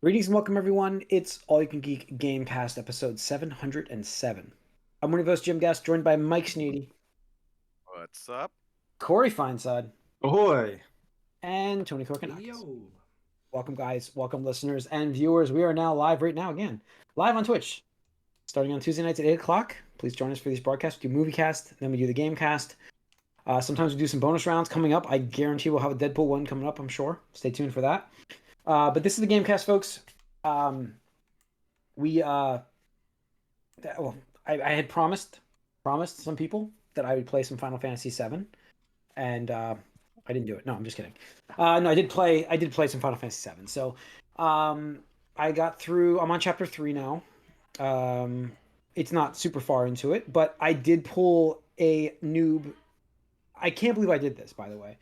Greetings and welcome, everyone. It's All You Can Geek Gamecast, episode 707. I'm one of your hosts, Jim Guest, joined by Mike Sneedy, What's up? Corey Feinsod, Ahoy! and Tony Korkanakis. Yo. Welcome, guys. Welcome, listeners and viewers. We are now live right now again, live on Twitch, starting on Tuesday nights at 8 o'clock. Please join us for these broadcasts. We do MovieCast, then we do the Gamecast. Sometimes we do some bonus rounds coming up. I guarantee we'll have a Deadpool one coming up, I'm sure. Stay tuned for that. But this is the Gamecast, folks. I had promised some people that I would play some Final Fantasy VII, and I didn't do it. No, I'm just kidding. No, I did play some Final Fantasy VII. So I got through. I'm on chapter 3 now. It's not super far into it, but I did pull a noob. I can't believe I did this, by the way.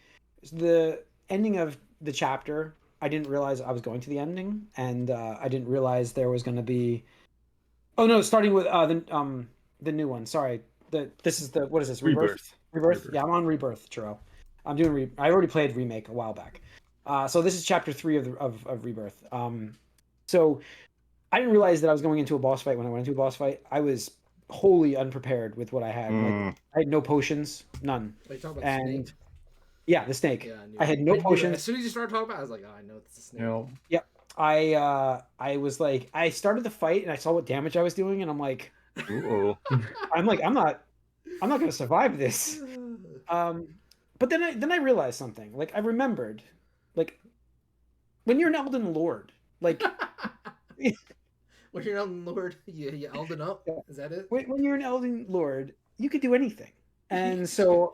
The ending of the chapter, I didn't realize I was going to the ending, and I didn't realize there was going to be. Oh no! Starting with the new one. Sorry, this is the what is this? Rebirth. Yeah, I'm on Rebirth, Churro. I'm doing. I already played Remake a while back. So this is chapter 3 of Rebirth. So I didn't realize that I was going into a boss fight. When I went into a boss fight, I was wholly unprepared with what I had. Like, I had no potions, none. Are you talking about And Snake? yeah, the snake. Yeah, I had no potions. As soon as you started talking about it, I was like, oh, I know it's a snake. No. Yep. I was like, I started the fight and I saw what damage I was doing, and I'm like, Uh-oh. I'm not gonna survive this. But then I realized something. Like I remembered, like when you're an Elden Lord, like When you're Elden Lord, you Elden up? Is that it? when you're an Elden Lord, you could do anything. And so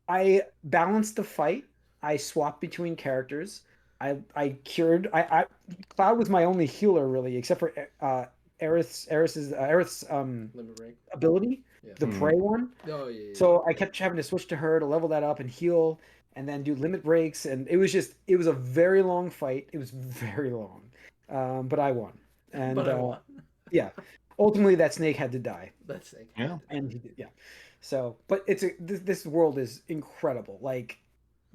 I balanced the fight. I swapped between characters. I cured. Cloud was my only healer really, except for Aerith's Limit break. ability, Yeah. the prey one. Oh yeah. So I kept having to switch to her to level that up and heal, and then do limit breaks, and it was a very long fight. It was very long, but I won. And But I won. yeah, ultimately that snake had to die. That snake. Yeah. And he did, yeah. So, but this world is incredible. Like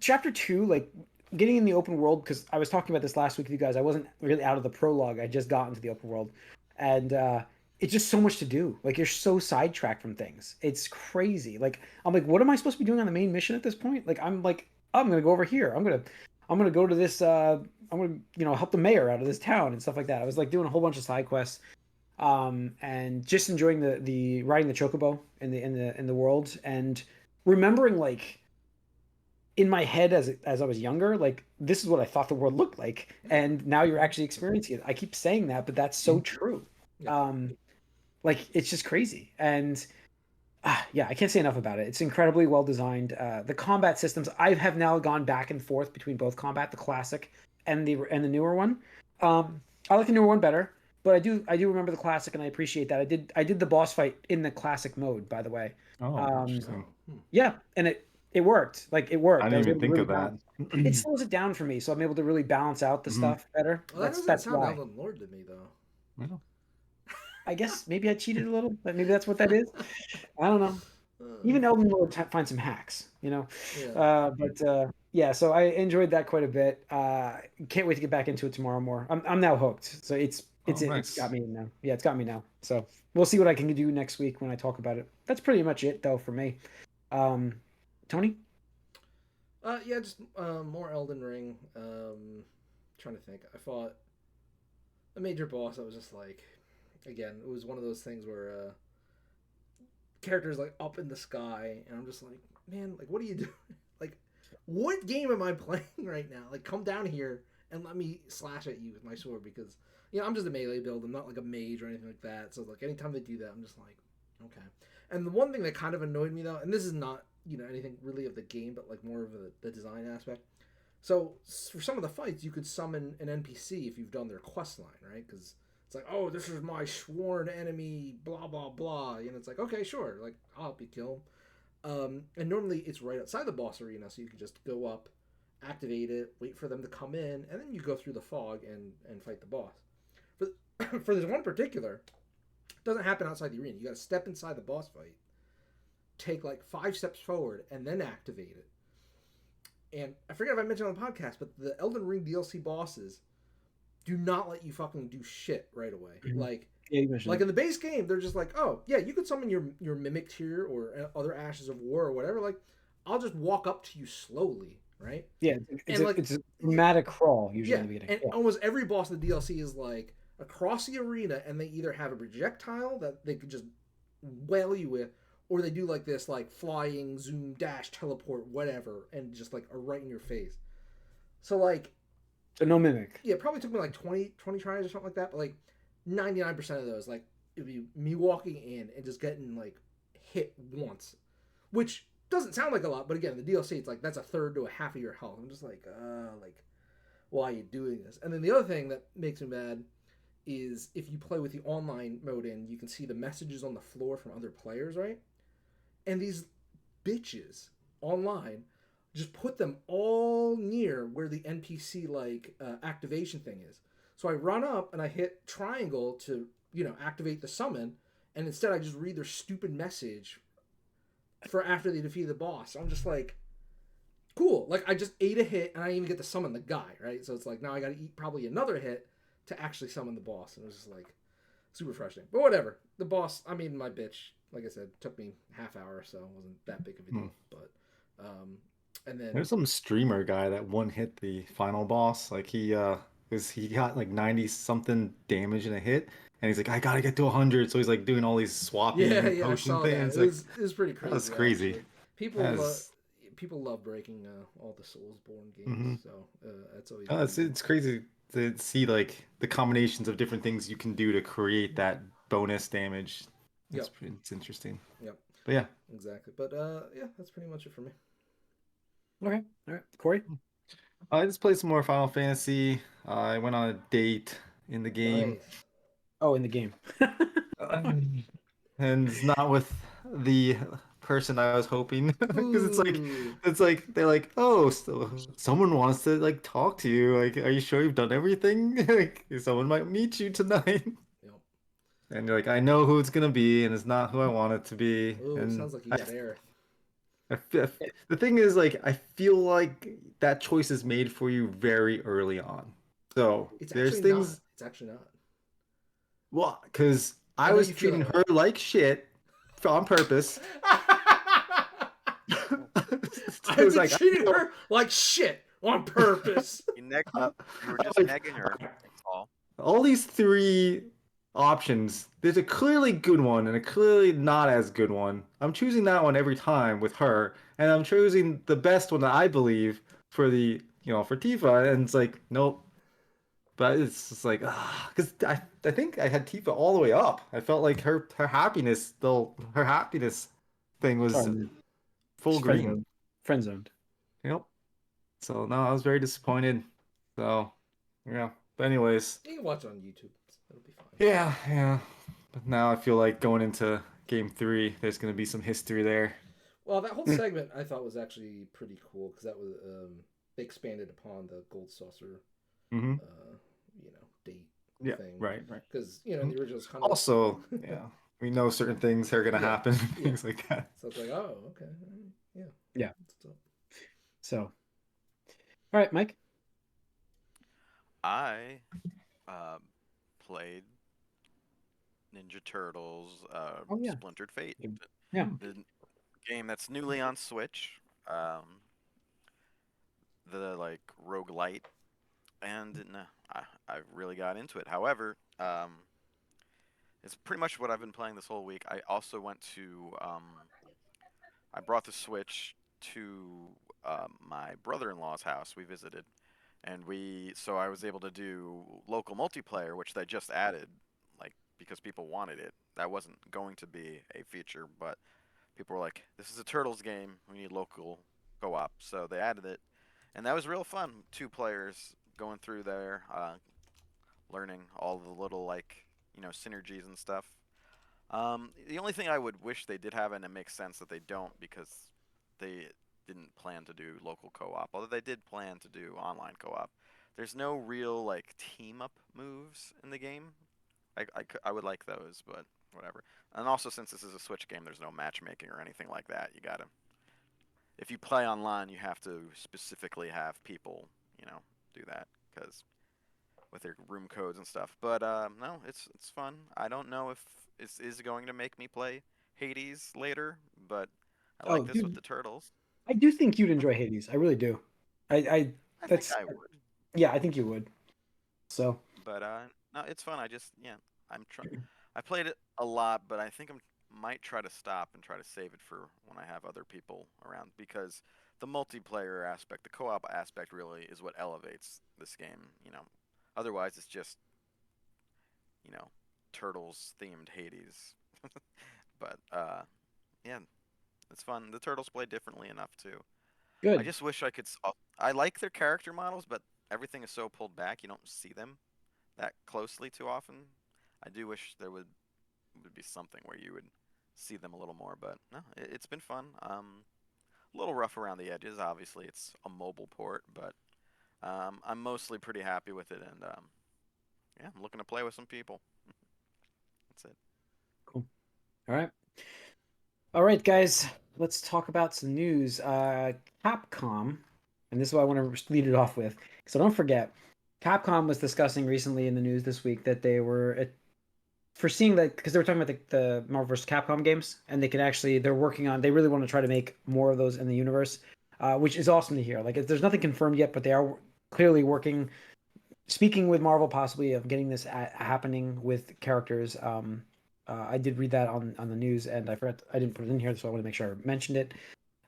chapter 2, like getting in the open world, because I was talking about this last week with you guys. I wasn't really out of the prologue. I just got into the open world, and it's just so much to do. Like you're so sidetracked from things. It's crazy. Like I'm like, what am I supposed to be doing on the main mission at this point? Like I'm gonna go over here. I'm gonna go to this. I'm gonna help the mayor out of this town and stuff like that. I was like doing a whole bunch of side quests. And just enjoying the riding the chocobo in the world, and remembering like in my head as I was younger, like this is what I thought the world looked like, and now you're actually experiencing it. I keep saying that, but that's so true. Like it's just crazy, and yeah, I can't say enough about it. It's incredibly well designed. The combat systems, I have now gone back and forth between both combat, the classic and the newer one. I like the newer one better. But I do remember the classic, and I appreciate that. I did the boss fight in the classic mode, by the way. Oh, interesting. Yeah, and it worked. Like it worked. I didn't even think really of that. It slows it down for me, so I'm able to really balance out the stuff better. Well, that doesn't sound why. Elden Lord to me though. Well, I guess maybe I cheated a little, but maybe that's what that is. I don't know. Even Elden Lord finds some hacks, you know. Yeah. But yeah, so I enjoyed that quite a bit. Can't wait to get back into it tomorrow more. I'm now hooked, so it's nice. got me now. Yeah, it's got me now. So we'll see what I can do next week when I talk about it. That's pretty much it though for me. Tony? Yeah, just more Elden Ring. Trying to think. I fought a major boss. I was just like, again, it was one of those things where characters like up in the sky, and I'm just like, man, like what are you doing? Like, what game am I playing right now? Like, come down here and let me slash at you with my sword, because I'm just a melee build. I'm not like a mage or anything like that. So like anytime they do that, I'm just like, okay. And the one thing that kind of annoyed me though, and this is not anything really of the game, but like more of the design aspect. So for some of the fights, you could summon an NPC if you've done their quest line, right? Because it's like, oh, this is my sworn enemy, blah blah blah. And it's like, okay, sure, like I'll help you kill him. And normally it's right outside the boss arena, so you can just go up, activate it, wait for them to come in, and then you go through the fog and fight the boss. For this one particular, it doesn't happen outside the arena. You got to step inside the boss fight, take like 5 steps forward, and then activate it. And I forget if I mentioned on the podcast, but the Elden Ring DLC bosses do not let you fucking do shit right away. Mhm. Like Yeah, you mentioned like that. in the base game, they're just like, oh yeah, you could summon your mimic tier or other ashes of war or whatever. Like, I'll just walk up to you slowly, right? Yeah, And like, it's a dramatic crawl usually yeah, in the beginning. and Yeah. almost every boss in the DLC is like across the arena, and they either have a projectile that they could just whale you with, or they do like this like flying zoom dash teleport whatever, and just like are right in your face. So like, So no mimic. yeah, it probably took me like 20 tries or something like that, but like 99% of those, like, it'd be me walking in and just getting like hit once, which doesn't sound like a lot, but again, the DLC, it's like that's a third to a half of your health. I'm just like, why are you doing this? And then the other thing that makes me mad is if you play with the online mode in, you can see the messages on the floor from other players, right? And these bitches online just put them all near where the NPC like activation thing is. So I run up and I hit triangle to activate the summon, and instead I just read their stupid message for after they defeat the boss. I'm just like, cool. Like I just ate a hit and I didn't even get to summon the guy, right? So it's like now I got to eat probably another hit to actually summon the boss, and it was just like super frustrating. But whatever. The boss, I mean, my bitch, like I said, took me half hour, so it wasn't that big of a deal. But and then There's some streamer guy that one hit the final boss. Like because he got like 90 something damage in a hit, and he's like, I gotta get to 100. So he's like doing all these yeah, swapping yeah, I potion saw that. things. Like It was pretty that was crazy crazy. actually. People That is, people love breaking all the Soulsborne games, mhm. so that's always Oh, pretty good. it's crazy to see like the combinations of different things you can do to create that bonus damage. Yep, It's interesting. yep, But yeah, exactly. But yeah, that's pretty much it for me. Okay. All right. Corey? I just played some more Final Fantasy. I went on a date in the game. Nice. Oh, in the game. And it's not with the person I was hoping because Ooh. it's like they're like, oh, so someone wants to like talk to you, like, are you sure you've done everything? Like someone might meet you tonight. Yep. And you're like, I know who it's gonna be, and it's not who I want it to be. Ooh, And sounds like you got air. the thing is, like, I feel like that choice is made for you very early on. So It's there's actually not. things, It's actually not. well, because I I know was you feel treating that her like shit on purpose. It I've was been like, treating her like shit on purpose. I- You were I'm just like, negging her. That's all. all these three options, there's a clearly good one and a clearly not as good one. I'm choosing that one every time with her, and I'm choosing the best one that I believe for for Tifa, and it's like, nope. But it's just like, because I think I had Tifa all the way up. I felt like her happiness thing Sorry, was man. full Just friend green. zoned. Friend zoned. Yep. So no, I was very disappointed. So yeah. But anyways, You can watch it on YouTube. It'll be fine. yeah. But now I feel like going into game three, there's gonna be some history there. Well, that whole Mm. segment I thought was actually pretty cool because that was they expanded upon the gold saucer, Hmm. date Yeah. thing Right. because in Mhm. the original it's kind of Also, yeah, we know certain things are gonna yeah, happen, yeah. things like that. So it's like, oh, okay, yeah, Yeah. so, So, all right, Mike. I um, played Ninja Turtles Oh yeah. Splintered Fate, Yeah. the game that's newly on Switch. The like roguelite, and I really got into it. However, it's pretty much what I've been playing this whole week. I also went to I brought the Switch to my brother-in-law's house. We visited, and so I was able to do local multiplayer, which they just added, like because people wanted it. That wasn't going to be a feature, but people were like, "This is a Turtles game. We need local co-op," so they added it, and that was real fun. Two players going through there, learning all the little like synergies and stuff. The only thing I would wish they did have, and it makes sense that they don't because they didn't plan to do local co-op, although they did plan to do online co-op. There's no real like team up moves in the game. I would like those, but whatever. And also, since this is a Switch game, there's no matchmaking or anything like that. If you play online, you have to specifically have people, do that because with their room codes and stuff. But no, it's fun. I don't know if it is going to make me play Hades later, but I Oh, like this with dude, the turtles. I do think you'd enjoy Hades. I really do. I I think that's I would. yeah, I think you would. So But no, it's fun. I just yeah, I'm try. I played it a lot, but I think I might try to stop and try to save it for when I have other people around because the multiplayer aspect, the co-op aspect, really is what elevates this game. Otherwise it's just you know turtles themed Hades. But yeah, it's fun. The turtles play differently enough too. I good. just wish I could. I like their character models, but everything is so pulled back. You don't see them that closely too often. I do wish there would be something where you would see them a little more, but no, it's been fun. A little rough around the edges. Obviously, it's a mobile port, but I'm mostly pretty happy with it, and yeah, I'm looking to play with some people. That's it. Cool. All right. All right, guys. Let's talk about some news. Capcom, and this is what I want to lead it off with. So don't forget, Capcom was discussing recently in the news this week that they were foreseeing that because they were talking about the Marvel vs. Capcom games, and they're working on. They really want to try to make more of those in the universe, which is awesome to hear. Like, there's nothing confirmed yet, but they are clearly working, speaking with Marvel, possibly of getting this happening with characters. I did read that on the news, and I forgot I didn't put it in here, so I want to make sure I mentioned it.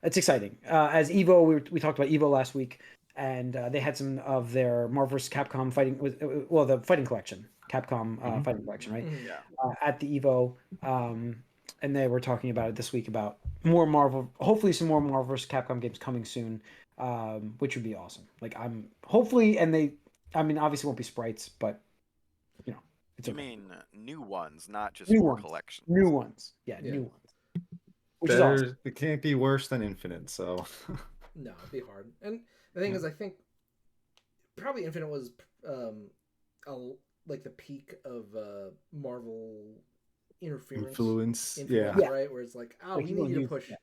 It's exciting. As Evo, we talked about Evo last week, and they had some of their Marvel vs. Capcom fighting with well, the fighting collection, Capcom Mhm. fighting collection, right? Mhm. Yeah. At the Evo, and they were talking about it this week about more Marvel, hopefully some more Marvel vs. Capcom games coming soon, which would be awesome. Like I'm hopefully, and I mean, obviously won't be sprites, but you know, it's You okay. mean new ones, not just New more ones, collections. new ones, yeah, Yeah. new ones, which is awesome. Better. It can't be worse than Infinite. So. No, it'd be hard. And the thing Yeah. is, I think probably Infinite was um, a, like the peak of Marvel interference, Influence. Yeah. influence, Yeah, right? Where it's like, oh, like we you need don't you to use push yeah,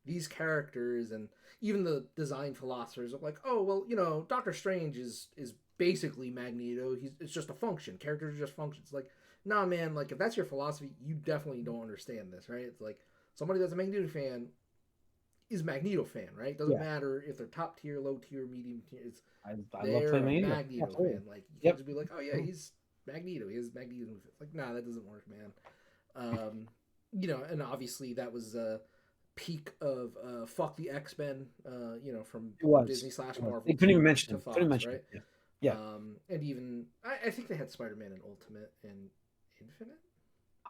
these characters, and even the design philosophers are like, oh, well, Doctor Strange is basically Magneto. It's just a function. Characters are just functions. Like, nah, man. Like, if that's your philosophy, you definitely don't understand this, right? It's like somebody that's a Magneto fan is Magneto fan, right? Doesn't yeah. matter if they're top tier, low tier, medium tier. It's I love they're playing a Magneto. Magneto Absolutely. fan. Like you can't Yep. just be like, oh yeah, he's Magneto. He has Magneto. It's like, nah, that doesn't work, man. Um, and obviously that was a peak of fuck the X Men. From It was. Disney slash It was. They Marvel couldn't even to mention him. Couldn't Fox, mention right? him. Yeah. Yeah. And even I think they had Spider Man and Ultimate and Infinite.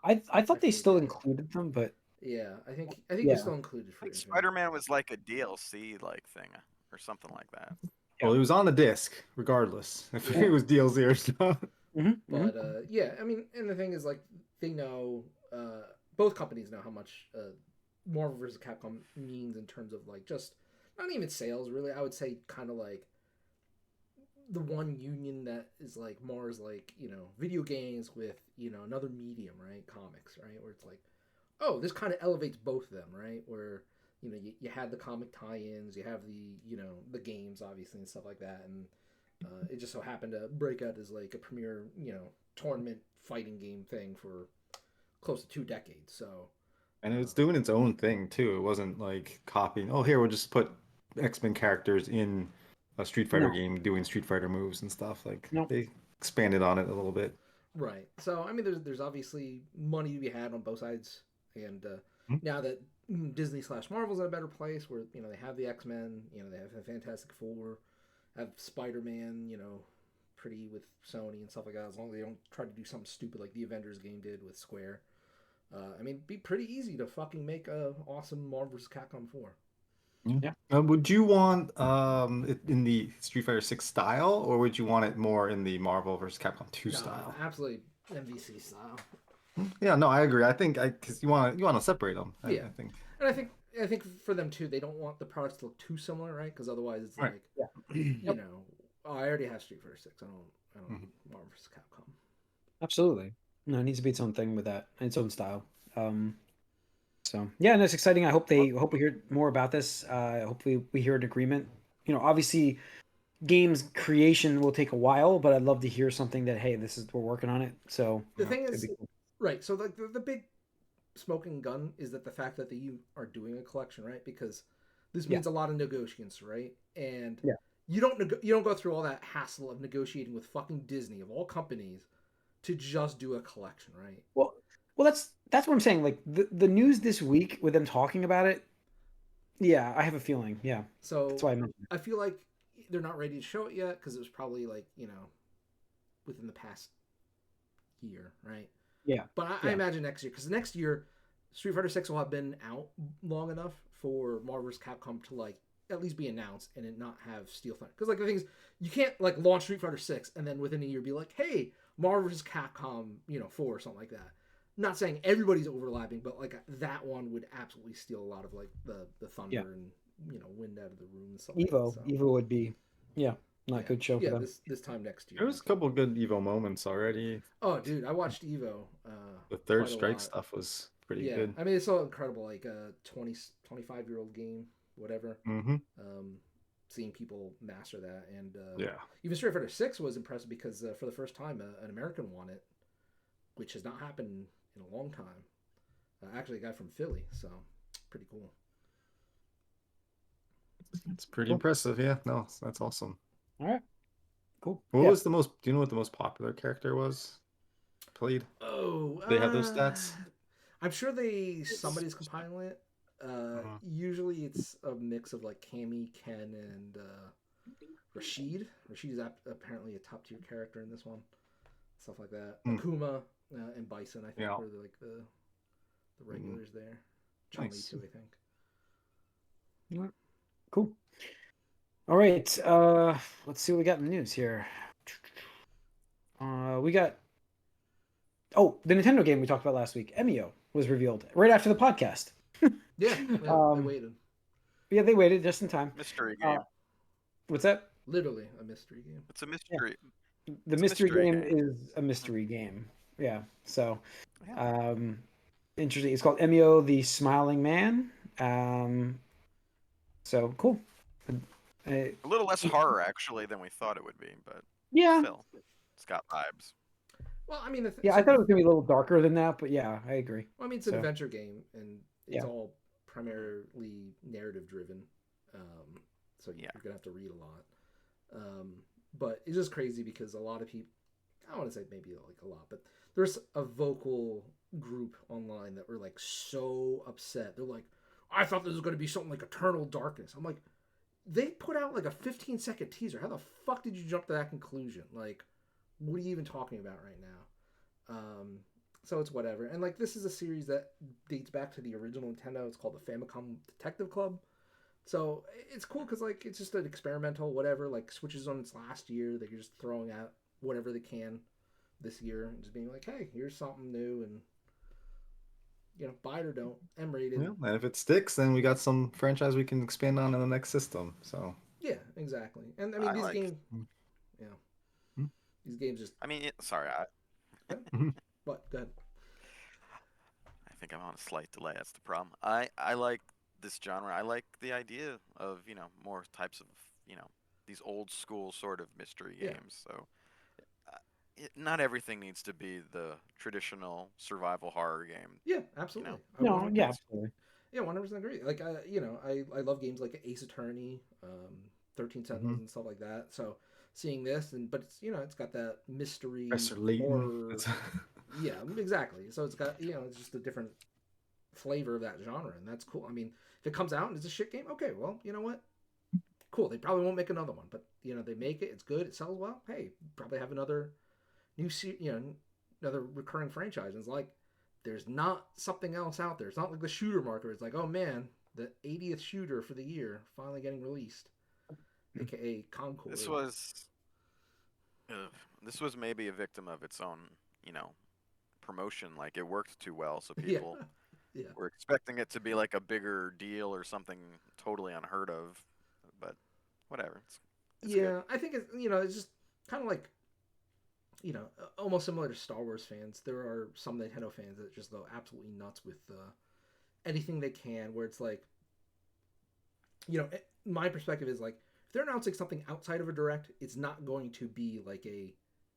I I thought they still forget. included them, but Yeah, I think it's yeah. still included I for think Infinite. Spider-Man was like a DLC like thing or something like that. Yeah. Well, it was on the disc, regardless if Yeah. it was DLC or not. Mm-hmm. But yeah, I mean, and the thing is, like, they know, both companies know how much Marvel vs. Capcom means in terms of like just not even sales, really. I would say kind of like the one union that is like Mars, like video games with another medium, right? Comics, right? Where it's like, oh, this kind of elevates both of them, right? Where you had the comic tie-ins, you have the games, obviously, and stuff like that, and it just so happened to break out as like a premier, tournament fighting game thing for close to 2 decades. So, And it was um, doing its own thing too. It wasn't like copying, oh, here, we'll just put X-Men characters in a Street Fighter No, game doing Street Fighter moves and stuff. Like no. they expanded on it a little bit. right. So, I mean, there's obviously money to be had on both sides, and Mhm. now that Disney slash Marvel's in a better place, where they have the X Men, they have the Fantastic Four, have Spider Man, pretty with Sony and stuff like that. As long as they don't try to do something stupid like the Avengers game did with Square. I mean, it'd be pretty easy to fucking make a awesome Marvel vs. Capcom 4. Yeah. Yeah. Would you want it in the Street Fighter 6 style, or would you want it more in the Marvel vs. Capcom 2 No, style? absolutely MVC style. Yeah, no, I agree. I think because you want to separate them. I Yeah, think. and I think for them too, they don't want the products to look too similar, right? Because otherwise, it's Right. like Yeah. you Yep. know, oh, I already have Street Fighter 6. I don't Mhm. need Marvel vs. Capcom. Absolutely. No, it needs to be its own thing with that, its own style. So yeah, and it's exciting. I hope we hear more about this. Hopefully we hear an agreement. Obviously games creation will take a while, but I'd love to hear something that, hey, this is we're working on it. So The thing it'd is, be cool. right? So the big smoking gun is that the fact that you are doing a collection, right? Because this Yeah, means a lot of negotiations, right? And yeah. you don't go through all that hassle of negotiating with fucking Disney of all companies to just do a collection, right? Well, that's what I'm saying. Like the news this week with them talking about it. Yeah, I have a feeling. Yeah, that's So why I mentioned I feel like they're not ready to show it yet because it was probably like within the past year, right? it. Yeah, But I yeah, imagine next year, because next year, Street Fighter Six will have been out long enough for Marvel vs. Capcom to like at least be announced and it not have Steel Thunder. Because like the thing is, you can't like launch Street Fighter Six and then within a year be like, hey, Marvel vs. Capcom, 4 or something like that. Not saying everybody's overlapping, but like that one would absolutely steal a lot of like the yeah. thunder and wind out of the room and stuff like that. So Evo would be, yeah, not a yeah, good show for yeah, them. this time next year. There was a couple good Evo moments already. Oh, dude, I watched Evo The third quite a strike lot. stuff was pretty Yeah, good. I mean it's all incredible. Like a 25-year-old game, whatever. Mm-hmm. Um, Seeing people master that, and Yeah. even Street Fighter Six was impressive because for the first time an American won it, which has not happened in a long time. Actually, a guy from Philly, so pretty cool. It's pretty Cool. impressive. Yeah. No, that's awesome. All right, cool. What Yeah. was the most? Do you know what the most popular character was? Played? Oh, They have those stats. I'm sure somebody's compiling it. Uh-huh. Usually it's a mix of like Cammy, Ken, and Rashid. Rashid is apparently a top tier character in this one. Stuff like that. Hmm. Akuma and Bison, I think, Yeah. were like the regulars there. Chun-Li Nice. too, I think. All right, cool. All right, let's see what we got in the news here. We got the Nintendo game we talked about last week, Emio, was revealed right after the podcast. Yeah, they Um, waited. yeah, they waited just in time. Mystery Uh, game. what's that? Literally a mystery game. It's a Yeah, mystery. the It's a mystery mystery game game. is a mystery game. Yeah, so Yeah. interesting. It's called Emio, the Smiling Man. So cool. A little less horror actually than we thought it would be, but Yeah, still, it's got vibes. Well, I mean, yeah. I thought it was gonna be a little darker than that, but yeah, I agree. well, I mean, it's an So adventure game, and it's yeah, all primarily narrative driven. So Yeah. you're gonna have to read a lot. But it's just crazy because a lot of people, I don't want to say maybe like a lot, but there's a vocal group online that were like so upset. They're like, I thought this was going to be something like Eternal Darkness. I'm like, they put out like a 15-second teaser. How the fuck did you jump to that conclusion? Like, what are you even talking about right now? So it's whatever. And like, this is a series that dates back to the original Nintendo. It's called the Famicom Detective Club. So it's cool because like it's just an experimental whatever. Like Switch on its last year. They're just throwing out whatever they can this year and just being like, hey, here's something new and buy it or don't. M-rated. Yeah. And if it sticks, then we got some franchise we can expand on in the next system. So. Yeah, exactly. And I mean I these like. games. Yeah, Hmm. these games just. I mean, sorry, What? Go ahead. I think I'm on a slight delay. That's the problem. I like this genre. I like the idea of more types of these old school sort of mystery Yeah. games. So not everything needs to be the traditional survival horror game. Yeah, absolutely. no, yeah, absolutely. Yeah, 100% agree. Like, I love games like Ace Attorney, 13 Sentinels, Mhm. and stuff like that. So seeing this, but it's got that mystery Professor Layton. horror. Yeah, exactly. So it's got it's just a different flavor of that genre, and that's cool. I mean, if it comes out and it's a shit game, okay, well, you know what? Cool. They probably won't make another one, but they make it. It's good. It sells well. Hey, probably have another another recurring franchise. And it's like there's not something else out there. It's not like the shooter market. It's like, oh man, the 80th shooter for the year finally getting released, aka Concord. This was maybe a victim of its own promotion. Like it worked too well, so Yeah, people yeah, were expecting it to be like a bigger deal or something totally unheard of. But whatever, it's yeah. good. I think it's just kind of like almost similar to Star Wars fans. There are some Nintendo fans that just go absolutely nuts with anything they can. Where it's like, my perspective is like, if they're announcing something outside of a direct, it's not going to be like a,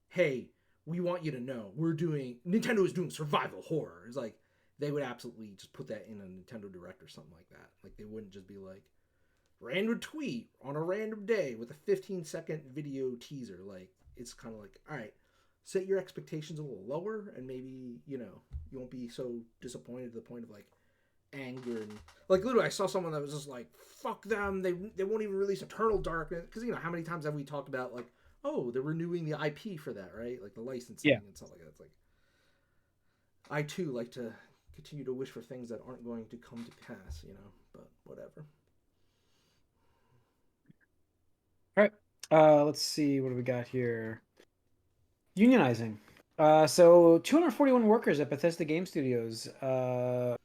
hey, we want you to know Nintendo is doing survival horror. It's like they would absolutely just put that in a Nintendo Direct or something like that. Like they wouldn't just be like random tweet on a random day with a 15-second video teaser. Like it's kind of like, all right, set your expectations a little lower, and maybe you won't be so disappointed to the point of like anger and like literally I saw someone that was just like fuck them, they won't even release Eternal Darkness because how many times have we talked about like, oh, they're renewing the IP for that, right? Like the licensing Yeah. and stuff like that. It's like I too like to continue to wish for things that aren't going to come to pass, but whatever. All right. Let's see. What do we got here? Unionizing. So 241 workers at Bethesda Game Studios, the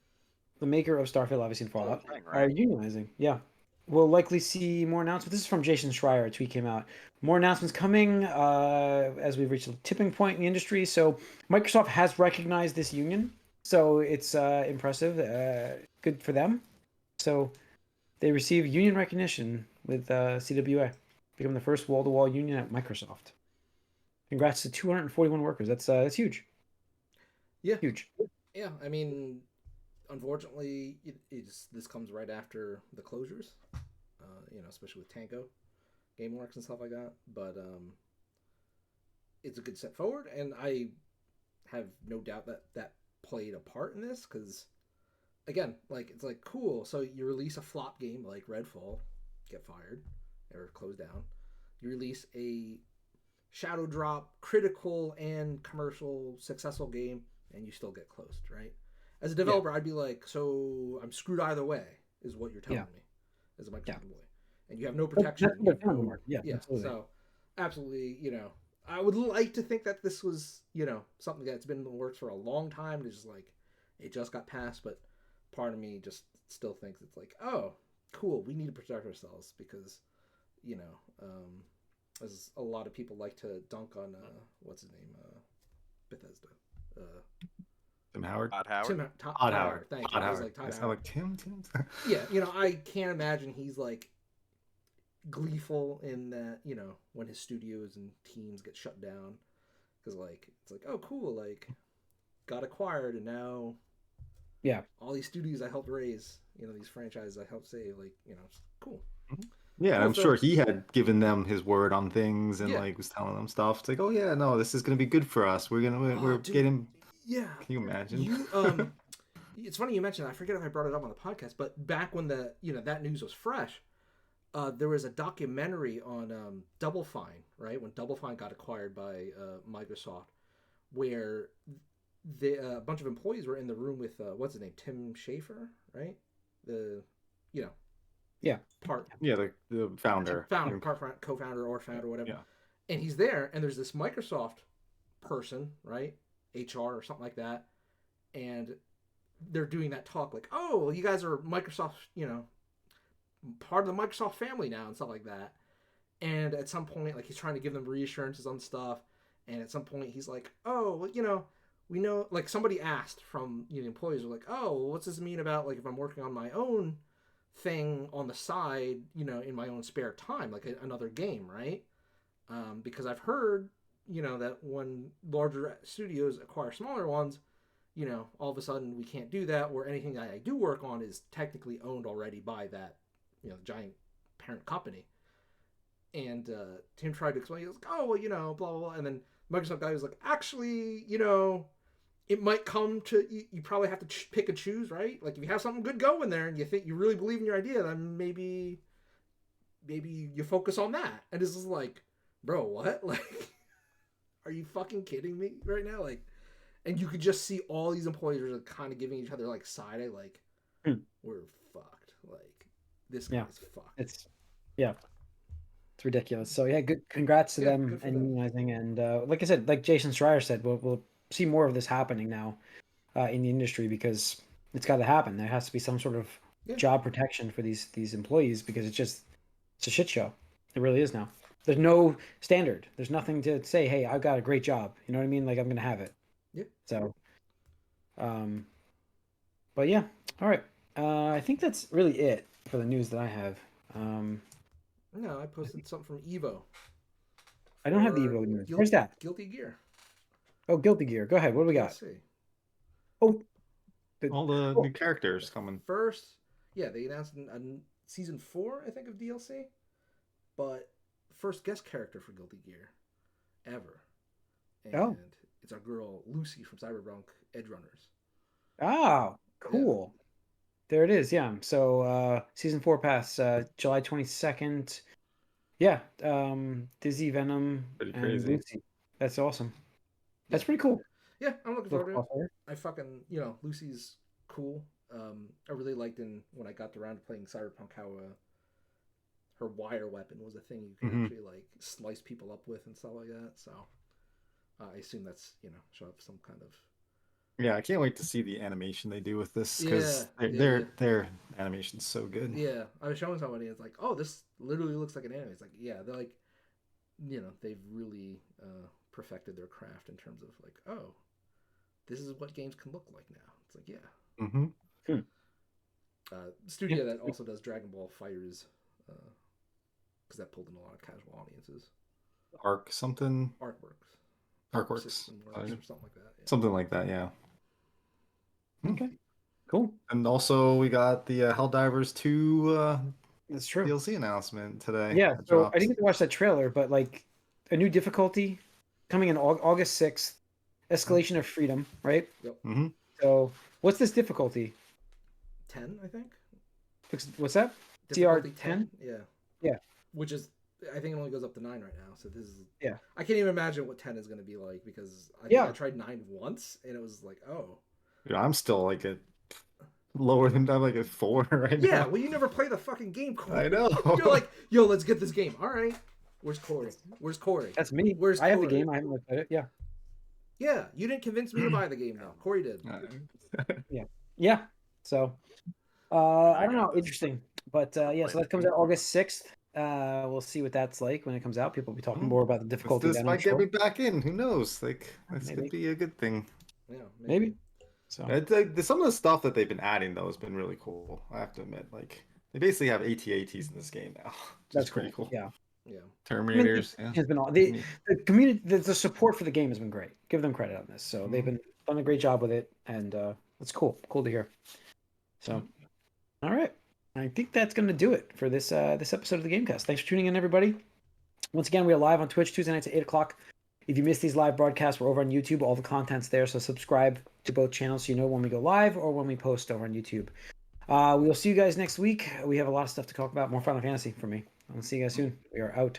maker of Starfield, obviously, and Fallout, Thing, are right? unionizing. Yeah. We'll likely see more announcements. This is from Jason Schreier. A tweet came out. More announcements coming as we've reached a tipping point in the industry. So Microsoft has recognized this union. So it's impressive. Good for them. So they receive union recognition with CWA, become the first wall-to-wall union at Microsoft. Congrats to 241 workers. That's huge. Yeah. Huge. Yeah, I mean, unfortunately, this comes right after the closures, especially with Tango, GameWorks, and stuff like that. But it's a good step forward, and I have no doubt that that played a part in this because, again, like it's like cool. So you release a flop game like Redfall, get fired or closed down. You release a shadow drop, critical and commercial successful game, and you still get closed, right? As a developer, I'd be like, so I'm screwed either way, is what you're telling me, as a Microsoft employee, and you have no protection. That's what they're telling. Yeah, absolutely. So absolutely, I would like to think that this was, something that's been in the works for a long time. It's just like it just got passed, but part of me just still thinks it's like, oh, cool, we need to protect ourselves because, as a lot of people like to dunk on what's his name, Bethesda. Tim Howard. Todd Howard. Todd Howard. Howard. Thank you. Todd I was Howard. like Todd I sound Howard. like Tim. Yeah, I can't imagine he's like gleeful in that, when his studios and teams get shut down, because like it's like, oh cool, like got acquired and now all these studios I helped raise, these franchises I helped save, like it's cool. Yeah, Cool, I'm so- sure he had given them his word on things and Yeah. like was telling them stuff. It's like, oh yeah, no, this is gonna be good for us. We're dude, getting. Yeah. Can you imagine? It's funny you mentioned that. I forget if I brought it up on the podcast, but back when the that news was fresh, there was a documentary on Double Fine, right? When Double Fine got acquired by Microsoft, where a bunch of employees were in the room with what's his name, Tim Schafer, right? The part the founder, co-founder or founder, whatever. Yeah. And he's there, and there's this Microsoft person, right? HR or something like that, and they're doing that talk like, oh, you guys are Microsoft, part of the Microsoft family now and stuff like that. And at some point, like he's trying to give them reassurances on stuff, and at some point he's like, oh, well, we know, like somebody asked from the employees were like, oh, what's this mean about like if I'm working on my own thing on the side, in my own spare time, like another game, right? Because I've heard, that when larger studios acquire smaller ones, all of a sudden we can't do that, where anything that I do work on is technically owned already by that, giant parent company. And Tim tried to explain, he was like, oh, well, blah, blah, blah. And then Microsoft guy was like, actually, it might come to, you probably have to pick and choose, right? Like if you have something good going there and you think you really believe in your idea, then maybe you focus on that. And it's just like, bro, what? Like, are you fucking kidding me right now? Like, and you could just see all these employees are kind of giving each other like side eye, like we're fucked. Like this guy's fucked. It's ridiculous. So yeah, good. Congrats to them and them. unionizing. And like I said, like Jason Schreier said, we'll see more of this happening now in the industry because it's got to happen. There has to be some sort of job protection for these employees because it's a shit show. It really is now. There's no standard. There's nothing to say, hey, I've got a great job. You know what I mean? Like I'm gonna have it. Yeah. So, but yeah, all right. I think that's really it for the news that I have. No, I posted something from Evo. I don't have the For Evo news. Where's that? Guilty Gear Oh, Guilty Gear. Go ahead. What do we got? DLC. Oh, All the oh, new characters coming. First, yeah, they announced a season 4, I think, of DLC, but first guest character for Guilty Gear ever, oh, and it's our girl Lucy from Cyberpunk Edge Runners. oh, Yeah, cool. There it is. Yeah. So season 4 pass July 22nd. Yeah. Dizzy, Venom, Pretty and crazy. Lucy. That's awesome. yeah, That's pretty cool. yeah. I'm looking Little forward to it. crossover. I fucking Lucy's cool. I really liked when I got around to playing Cyberpunk how her wire weapon was a thing you could Mm-hmm. actually like slice people up with and stuff like that. So I assume that's she'll have some kind of Yeah, I can't wait to see the animation they do with this yeah, because yeah. their animation's so good. Yeah, I was showing somebody. It's like, oh, this literally looks like an anime. It's like, yeah, they're like, they've really perfected their craft in terms of like, oh, this is what games can look like now. It's like, yeah. Mm-hmm. Yeah. Studio that also does Dragon Ball Fighters, because that pulled in a lot of casual audiences. Arc something. Artworks, Artworks. System Works, or something like that. Yeah. Something like that, yeah. Okay. Cool. And also we got the Helldivers 2 That's true. DLC announcement today. Yeah. That So I dropped. didn't get to watch that trailer, but like a new difficulty coming in August 6th, Escalation of Freedom, right? Yep. Mm-hmm. So what's this difficulty? 10, I think. What's that? Difficulty CR 10? Yeah. Yeah. Which is, I think it only goes up to 9 right now. So this is. Yeah. I can't even imagine what 10 is going to be like because I think Yeah. I tried 9 once and it was like, oh. Yeah, I'm still like at lower than I'm like at 4 right now. Yeah, well, you never play the fucking game, Corey. I know. You're like, yo, let's get this game. All right. Where's Corey? Where's Corey? That's me. Where's I have the Corey? game. I haven't looked at it. Yeah. Yeah, you didn't convince me to buy the game, though. Corey did. Yeah. So I don't know. Interesting. But yeah, so that comes out August 6th. We'll see what that's like when it comes out. People will be talking more about the difficulty This then, I'm might get sure. me back in. Who knows? Like this Maybe. could be a good thing. Yeah, Maybe. So It's like, some of the stuff that they've been adding though has been really cool. I have to admit, like they basically have AT-ATs in this game now. that's pretty cool. Yeah. Yeah. Terminators. Yeah. Has been all the community. The support for the game has been great. Give them credit on this. So they've been done a great job with it, and it's cool. Cool to hear. So, all right. I think that's going to do it for this this episode of the Gamecast. Thanks for tuning in, everybody. Once again, we are live on Twitch Tuesday nights at 8 o'clock. If you missed these live broadcasts, we're over on YouTube. All the content's there, so subscribe to both channels so you know when we go live or when we post over on YouTube. We will see you guys next week. We have a lot of stuff to talk about. More Final Fantasy for me. I'll see you guys soon. We are out.